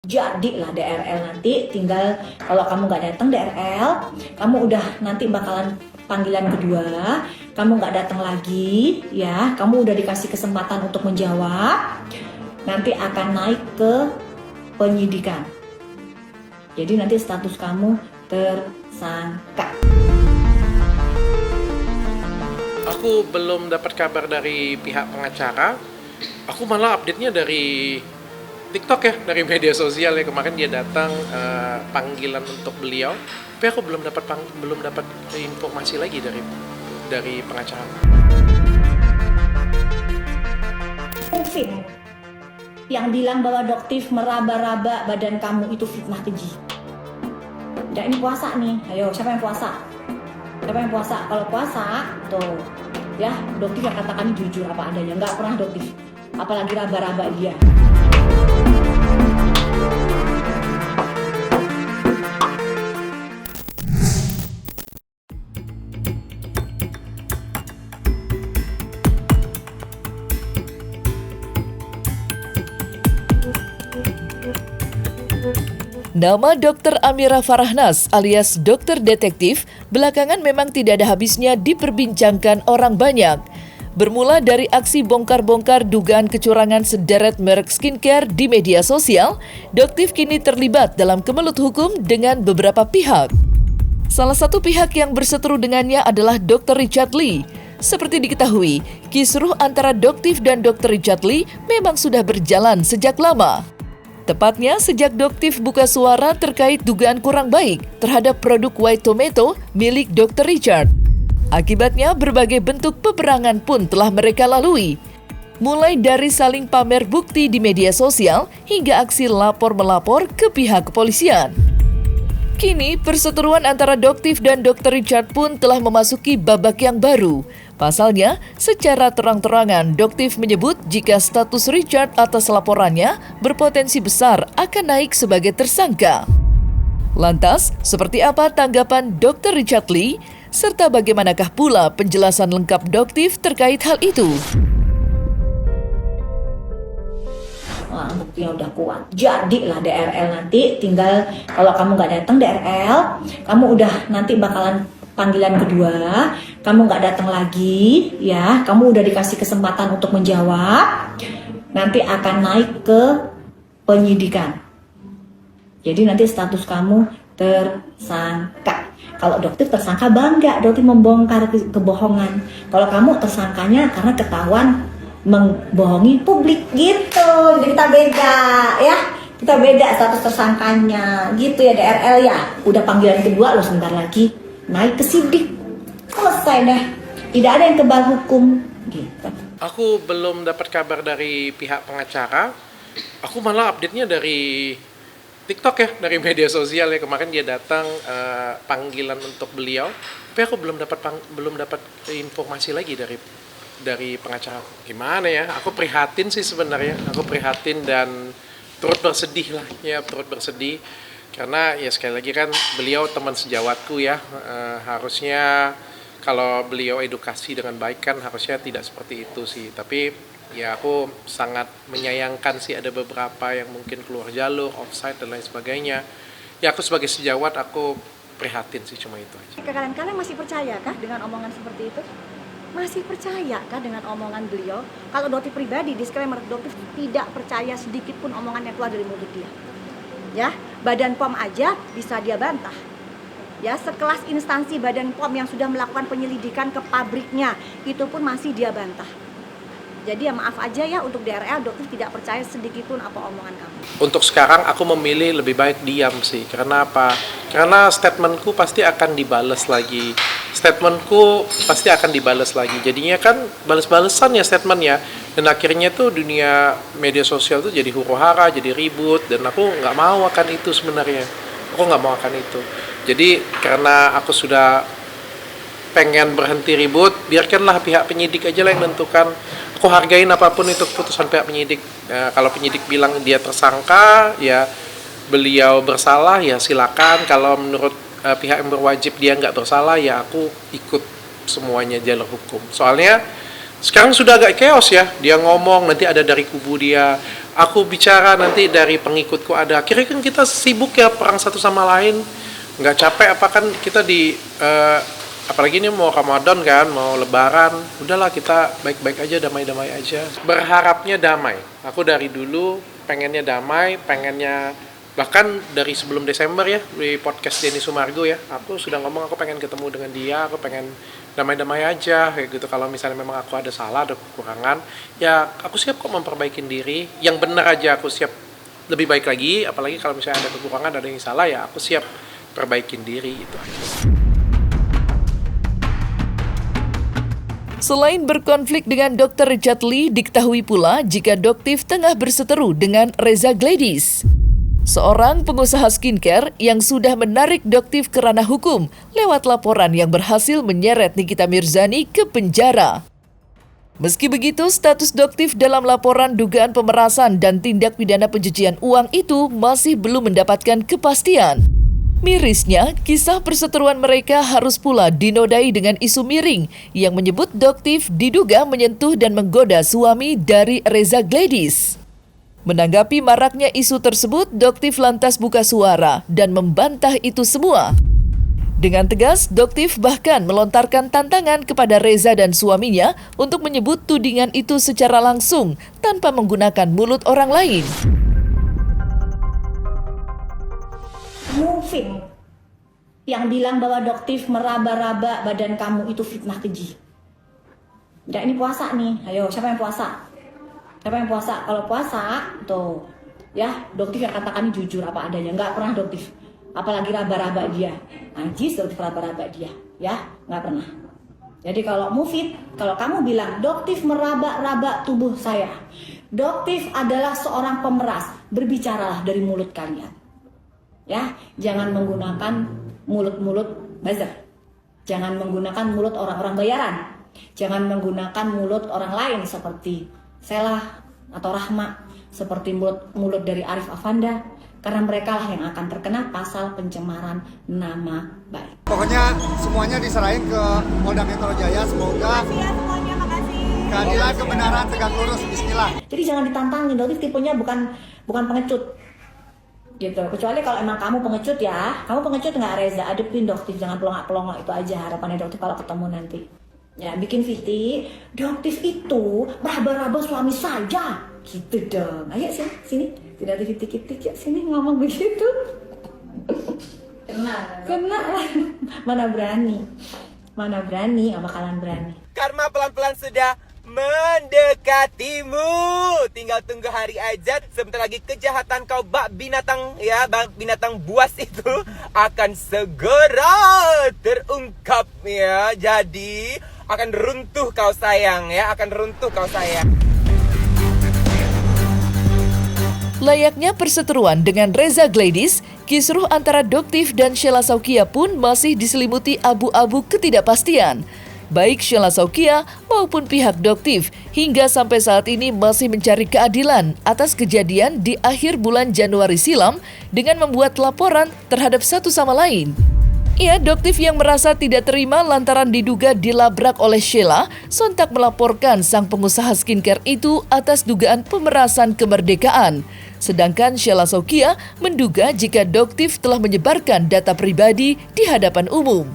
Jadilah DRL nanti, tinggal kalau kamu nggak datang DRL, kamu udah nanti bakalan panggilan kedua, kamu nggak datang lagi, ya, kamu udah dikasih kesempatan untuk menjawab, nanti akan naik ke penyidikan. Jadi nanti status kamu tersangka. Aku belum dapat kabar dari pihak pengacara. Aku malah update-nya dari TikTok ya, dari media sosial ya. Kemarin dia datang panggilan untuk beliau, tapi aku belum dapat informasi lagi dari pengacara. Mungkin yang bilang bahwa Doktif meraba-raba badan kamu itu fitnah keji. Udah, ini puasa nih, ayo siapa yang puasa? Siapa yang puasa? Kalau puasa, tuh ya Doktif yang katakan jujur apa adanya, nggak pernah Doktif, apalagi raba-raba dia. Nama Dr. Amira Farahnas alias Dokter Detektif belakangan memang tidak ada habisnya diperbincangkan orang banyak. Bermula dari aksi bongkar-bongkar dugaan kecurangan sederet merek skincare di media sosial, Doktif kini terlibat dalam kemelut hukum dengan beberapa pihak. Salah satu pihak yang berseteru dengannya adalah Dr. Richard Lee. Seperti diketahui, kisruh antara Doktif dan Dr. Richard Lee memang sudah berjalan sejak lama. Tepatnya sejak Doktif buka suara terkait dugaan kurang baik terhadap produk White Tomato milik Dr. Richard. Akibatnya berbagai bentuk peperangan pun telah mereka lalui. Mulai dari saling pamer bukti di media sosial hingga aksi lapor-melapor ke pihak kepolisian. Kini perseteruan antara Doktif dan Dr. Richard pun telah memasuki babak yang baru. Pasalnya, secara terang-terangan Doktif menyebut jika status Richard atas laporannya berpotensi besar akan naik sebagai tersangka. Lantas, seperti apa tanggapan Dr. Richard Lee? Serta bagaimanakah pula penjelasan lengkap Doktif terkait hal itu? Wah, buktinya udah kuat. Jadilah DRL nanti, tinggal kalau kamu nggak datang DRL, kamu udah nanti bakalan panggilan kedua, kamu nggak datang lagi, ya, kamu udah dikasih kesempatan untuk menjawab, nanti akan naik ke penyidikan. Jadi nanti status kamu tersangka. Kalau Doktif tersangka bangga, Doktif membongkar kebohongan. Kalau kamu tersangkanya karena ketahuan membohongi publik gitu. Jadi kita beda, ya. Kita beda status tersangkanya, gitu ya DRL ya. Udah panggilan kedua, lo sebentar lagi naik ke sidik, selesai deh, tidak ada yang kebal hukum gitu. Aku belum dapat kabar dari pihak pengacara. Aku malah update-nya dari TikTok ya, dari media sosial ya. Kemarin dia datang panggilan untuk beliau, tapi aku belum dapat informasi lagi dari pengacara. Gimana ya? Aku prihatin sih sebenarnya. Aku prihatin dan turut bersedih lah ya, turut bersedih. Karena ya sekali lagi kan beliau teman sejawatku ya, harusnya kalau beliau edukasi dengan baik kan harusnya tidak seperti itu sih. Tapi ya aku sangat menyayangkan sih ada beberapa yang mungkin keluar jalur, offside dan lain sebagainya. Ya aku sebagai sejawat aku prihatin sih, cuma itu aja. Kalian masih percayakah dengan omongan seperti itu? Masih percayakah dengan omongan beliau? Kalau Doktif pribadi, disclaimer, Doktif tidak percaya sedikit pun omongan yang keluar dari mulut dia. Ya, Badan POM aja bisa dia bantah. Ya, sekelas instansi Badan POM yang sudah melakukan penyelidikan ke pabriknya, itu pun masih dia bantah. Jadi ya maaf aja ya untuk DRL, Doktif tidak percaya sedikit pun apa omongan kamu. Untuk sekarang aku memilih lebih baik diam sih. Karena apa? Karena statementku pasti akan dibales lagi. Jadinya kan bales-balesan ya statementnya. Dan akhirnya tuh dunia media sosial tuh jadi huru-hara, jadi ribut. Dan aku nggak mau akan itu sebenarnya. Jadi karena aku sudah pengen berhenti ribut, biarkanlah pihak penyidik aja lah yang menentukan. Aku hargain apapun itu keputusan pihak penyidik. Kalau penyidik bilang dia tersangka, ya beliau bersalah, ya silakan. Kalau menurut pihak yang berwajib dia nggak bersalah, ya aku ikut semuanya jalur hukum. Soalnya sekarang sudah agak chaos ya, dia ngomong nanti ada dari kubu dia, aku bicara nanti dari pengikutku ada. Akhirnya kan kita sibuk ya perang satu sama lain, nggak capek apa kan kita apalagi ini mau Ramadan kan, mau Lebaran, udahlah kita baik-baik aja, damai-damai aja. Berharapnya damai. Aku dari dulu pengennya damai, pengennya bahkan dari sebelum Desember ya di podcast Denny Sumargo ya, aku sudah ngomong aku pengen ketemu dengan dia, aku pengen damai-damai aja kayak gitu. Kalau misalnya memang aku ada salah, ada kekurangan, ya aku siap kok memperbaikin diri. Yang benar aja aku siap lebih baik lagi, apalagi kalau misalnya ada kekurangan, ada yang salah, ya aku siap perbaikin diri itu aja. Selain berkonflik dengan Dr. Richard Lee, diketahui pula jika Doktif tengah berseteru dengan Reza Gladys, seorang pengusaha skincare yang sudah menarik Doktif ke ranah hukum lewat laporan yang berhasil menyeret Nikita Mirzani ke penjara. Meski begitu, status Doktif dalam laporan dugaan pemerasan dan tindak pidana pencucian uang itu masih belum mendapatkan kepastian. Mirisnya, kisah perseteruan mereka harus pula dinodai dengan isu miring yang menyebut Doktif diduga menyentuh dan menggoda suami dari Reza Gladys. Menanggapi maraknya isu tersebut, Doktif lantas buka suara dan membantah itu semua. Dengan tegas, Doktif bahkan melontarkan tantangan kepada Reza dan suaminya untuk menyebut tudingan itu secara langsung tanpa menggunakan mulut orang lain. Mufid yang bilang bahwa Doktif meraba-raba badan kamu itu fitnah keji. Udah, ini puasa nih, ayo siapa yang puasa? Siapa yang puasa? Kalau puasa, tuh, ya Doktif yang katakan jujur apa adanya. Nggak pernah Doktif, apalagi raba-raba dia. Najis Doktif raba-raba dia, ya nggak pernah. Jadi kalau Mufid, kalau kamu bilang Doktif meraba-raba tubuh saya, Doktif adalah seorang pemeras, berbicaralah dari mulut kalian. Ya, jangan menggunakan mulut-mulut buzzer. Jangan menggunakan mulut orang-orang bayaran. Jangan menggunakan mulut orang lain seperti Sela atau Rahma, seperti mulut dari Arif Afanda, karena mereka lah yang akan terkena pasal pencemaran nama baik. Pokoknya semuanya diserahin ke Polda Metro Jaya, semoga keadilan kebenaran tegak lurus. Bismillah. Jadi jangan ditantangin, Doktif tipenya bukan pengecut. Gitu. Kecuali kalau emang kamu pengecut ya, kamu pengecut nggak Reza, adepin Doktif, jangan pelongak-pelongak, itu aja harapannya Doktif kalau ketemu nanti. Ya, bikin VT, Doktif itu meraba-raba suami saja, gitu dong. Ayo sini, tidak ada titik-titik ya, sini ngomong begitu. Kena lah, mana berani, nggak bakalan berani. Karma pelan-pelan sudah mendekatimu, tinggal tunggu hari aja. Sebentar lagi kejahatan kau binatang buas itu akan segera terungkap ya. Jadi akan runtuh kau sayang ya, akan runtuh kau sayang. Layaknya perseteruan dengan Reza Gladys, kisruh antara Doktif dan Sheila Saukia pun masih diselimuti abu-abu ketidakpastian. Baik Sheila Saukia maupun pihak Doktif hingga sampai saat ini masih mencari keadilan atas kejadian di akhir bulan Januari silam dengan membuat laporan terhadap satu sama lain. Ya, Doktif yang merasa tidak terima lantaran diduga dilabrak oleh Sheila sontak melaporkan sang pengusaha skincare itu atas dugaan pemerasan kemerdekaan. Sedangkan Sheila Saukia menduga jika Doktif telah menyebarkan data pribadi di hadapan umum.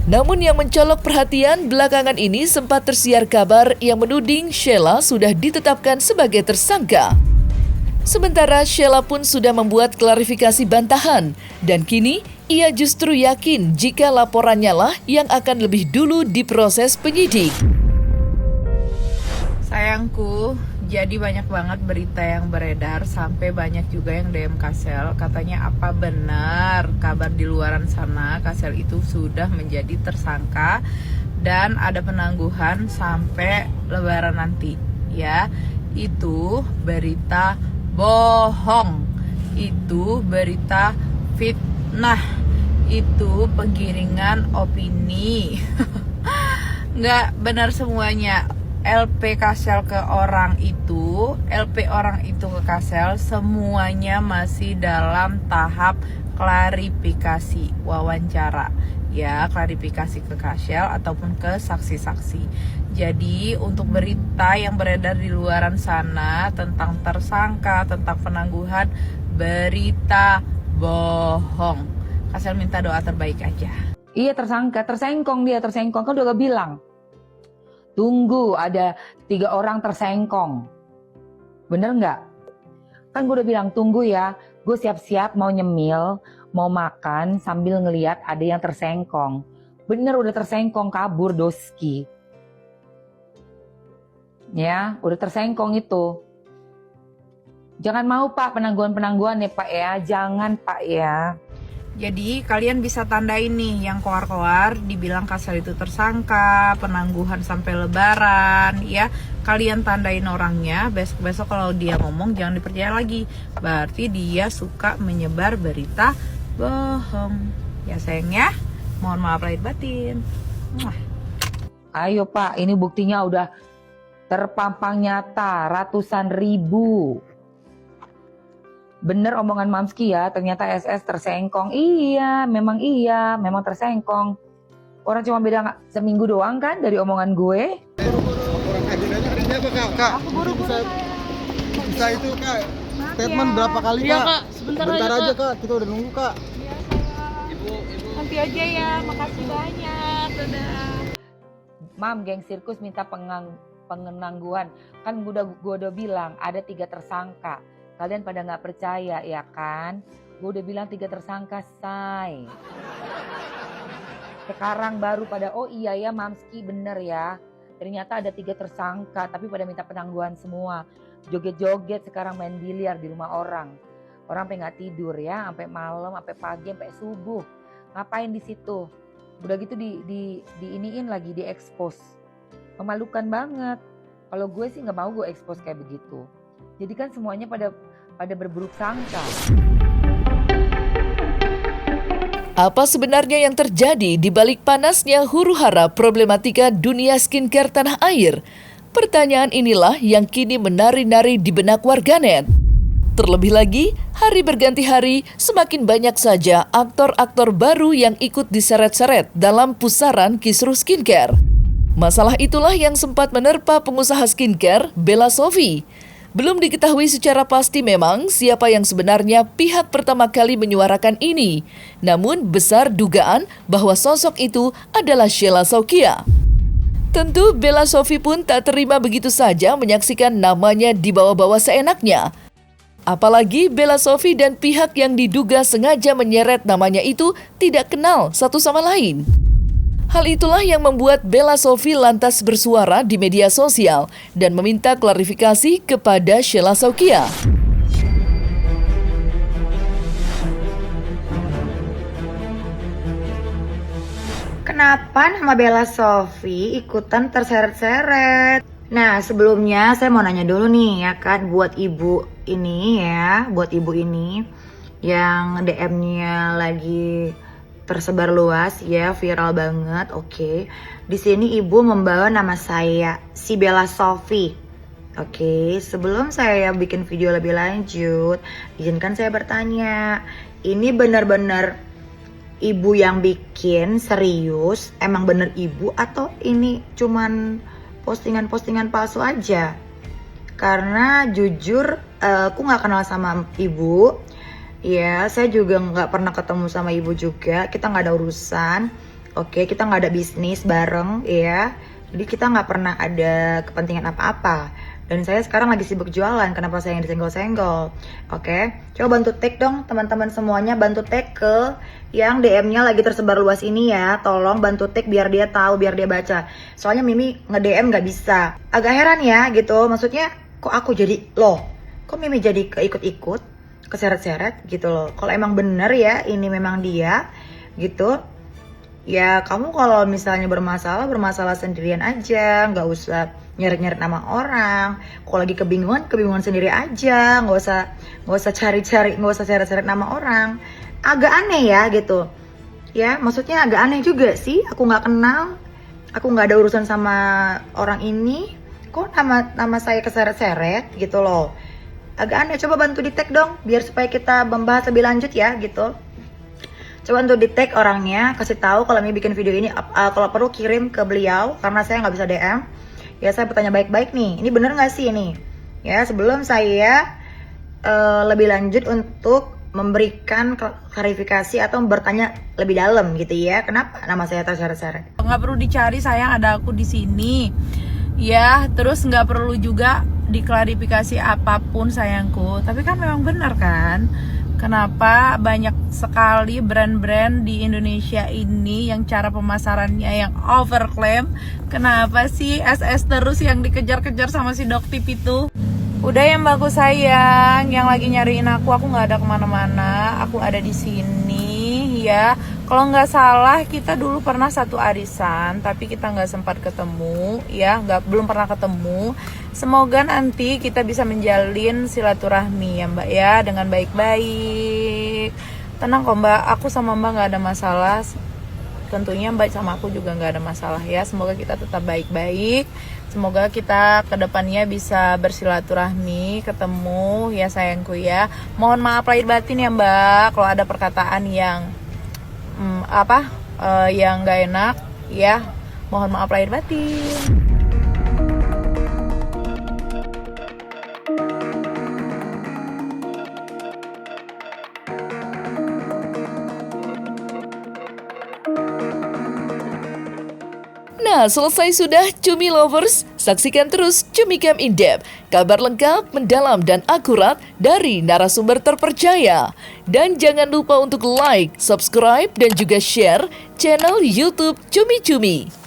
Namun yang mencolok perhatian belakangan ini sempat tersiar kabar yang menuding Sheila sudah ditetapkan sebagai tersangka. Sementara Sheila pun sudah membuat klarifikasi bantahan dan kini ia justru yakin jika laporannya lah yang akan lebih dulu diproses penyidik. Sayangku, jadi banyak banget berita yang beredar sampai banyak juga yang DM Kasel. Katanya apa benar kabar di luaran sana Kasel itu sudah menjadi tersangka dan ada penangguhan sampai Lebaran nanti. Ya, itu berita bohong, itu berita fitnah, itu penggiringan opini. Nggak benar semuanya. LP Kasel ke orang itu, LP orang itu ke Kasel, semuanya masih dalam tahap klarifikasi wawancara. ya klarifikasi ke Kasel ataupun ke saksi-saksi. Jadi untuk berita yang beredar di luaran sana tentang tersangka, tentang penangguhan, berita bohong. Kasel minta doa terbaik aja. Iya tersengkong kan udah bilang. Tunggu ada 3 orang tersengkong. Bener nggak? Kan gue udah bilang tunggu ya, gue siap-siap mau nyemil, mau makan sambil ngeliat ada yang tersengkong. Bener udah tersengkong kabur Doski. Ya, udah tersengkong itu. Jangan mau Pak penangguhan ya Pak ya, jangan Pak ya. Jadi kalian bisa tandain nih yang koar-koar dibilang Kasel itu tersangka, penangguhan sampai lebaran ya. Kalian tandain orangnya, besok-besok kalau dia ngomong jangan dipercaya lagi. Berarti dia suka menyebar berita bohong. Ya sayangnya, mohon maaf lahir batin. Ayo Pak, ini buktinya udah terpampang nyata ratusan ribu. Bener omongan Mamski ya, ternyata SS tersengkong. Iya, memang tersengkong. Orang cuma beda seminggu doang kan dari omongan gue. Laporan agendanya hari ini apa Kak? Aku buru-buru Bisa itu Kak, statement berapa kali Iya, Kak? Kak. Sebentar aja, aja Kak. Kak, kita udah nunggu Kak. Iya sayang. Nanti aja ya, makasih banyak. Dadah. Mam, geng sirkus minta pengenangguhan. Kan gue udah bilang ada 3 tersangka. Kalian pada nggak percaya ya kan? Gue udah bilang 3 tersangka say. Sekarang baru pada oh iya ya Mamski bener ya. Ternyata ada 3 tersangka tapi pada minta penangguhan semua. Joget-joget sekarang main biliar di rumah orang. Orang sampai nggak tidur ya, sampai malam, sampai pagi, sampai subuh. Ngapain di situ? Udah gitu diiniin lagi, diekspos. Memalukan banget. Kalau gue sih nggak mau gue ekspos kayak begitu. Jadi kan semuanya pada berburuk sangka. Apa sebenarnya yang terjadi di balik panasnya huru-hara problematika dunia skincare tanah air? Pertanyaan inilah yang kini menari-nari di benak warganet. Terlebih lagi, hari berganti hari, semakin banyak saja aktor-aktor baru yang ikut diseret-seret dalam pusaran kisruh skincare. Masalah itulah yang sempat menerpa pengusaha skincare Bella Sofie. Belum diketahui secara pasti memang siapa yang sebenarnya pihak pertama kali menyuarakan ini. Namun besar dugaan bahwa sosok itu adalah Sheila Saukia. Tentu Bella Sofie pun tak terima begitu saja menyaksikan namanya dibawa-bawa seenaknya. Apalagi Bella Sofie dan pihak yang diduga sengaja menyeret namanya itu tidak kenal satu sama lain. Hal itulah yang membuat Bella Sofie lantas bersuara di media sosial dan meminta klarifikasi kepada Sheila Saukia. Kenapa nama Bella Sofie ikutan terseret-seret? Nah, sebelumnya saya mau nanya dulu nih ya kan buat ibu ini yang DM-nya lagi tersebar luas ya, viral banget. Oke. Di sini ibu membawa nama saya, si Bella Sofie. Oke, sebelum saya bikin video lebih lanjut, izinkan saya bertanya. Ini benar-benar ibu yang bikin serius? Emang bener ibu atau ini cuman postingan-postingan palsu aja? Karena jujur aku nggak kenal sama ibu. Ya, saya juga nggak pernah ketemu sama ibu juga. Kita nggak ada urusan, oke. Kita nggak ada bisnis bareng, ya. Jadi kita nggak pernah ada kepentingan apa-apa. Dan saya sekarang lagi sibuk jualan. Kenapa saya yang disenggol-senggol? Oke, coba bantu tag dong teman-teman semuanya. Bantu tag ke yang DM-nya lagi tersebar luas ini ya. Tolong bantu tag biar dia tahu, biar dia baca. Soalnya Mimi nge-DM nggak bisa. Agak heran ya gitu. Maksudnya kok aku jadi loh? Kok Mimi jadi keikut-ikut? Keseret-seret gitu loh. Kalau emang bener ya ini memang dia gitu, ya kamu kalau misalnya bermasalah sendirian aja, nggak usah nyeret-nyeret nama orang. Kalau lagi kebingungan sendiri aja, nggak usah cari-cari, nggak usah seret-seret nama orang. Agak aneh ya gitu ya, maksudnya agak aneh juga sih. Aku nggak kenal, aku nggak ada urusan sama orang ini, kok nama saya keseret-seret gitu loh. Agak aneh. Coba bantu di tag dong biar supaya kita membahas lebih lanjut ya gitu. Coba untuk di tag orangnya, kasih tahu kalau mau bikin video ini, kalau perlu kirim ke beliau karena saya nggak bisa DM. Ya saya bertanya baik-baik nih, ini bener nggak sih ini? Ya sebelum saya lebih lanjut untuk memberikan klarifikasi atau bertanya lebih dalam gitu ya. Kenapa nama saya terseret-seret? Nggak perlu dicari, sayang, ada aku di sini. Ya, terus nggak perlu juga diklarifikasi apapun, sayangku. Tapi kan memang benar kan? Kenapa banyak sekali brand-brand di Indonesia ini yang cara pemasarannya yang overclaim? Kenapa sih SS terus yang dikejar-kejar sama si Doktip itu? Udah ya mbakku sayang, yang lagi nyariin aku nggak ada kemana-mana, aku ada di sini ya. Kalau nggak salah kita dulu pernah satu arisan, tapi kita nggak sempat ketemu ya, belum pernah ketemu. Semoga nanti kita bisa menjalin silaturahmi ya mbak ya, dengan baik-baik. Tenang kok mbak, aku sama mbak nggak ada masalah. Tentunya mbak sama aku juga nggak ada masalah ya. Semoga kita tetap baik-baik. Semoga kita kedepannya bisa bersilaturahmi, ketemu ya sayangku ya. Mohon maaf lahir batin ya mbak, kalau ada perkataan yang yang nggak enak ya. Mohon maaf lahir batin. Nah, selesai sudah Cumi Lovers. Saksikan terus Cumi Cam In Depth, kabar lengkap, mendalam, dan akurat dari narasumber terpercaya. Dan jangan lupa untuk like, subscribe, dan juga share channel YouTube Cumi Cumi.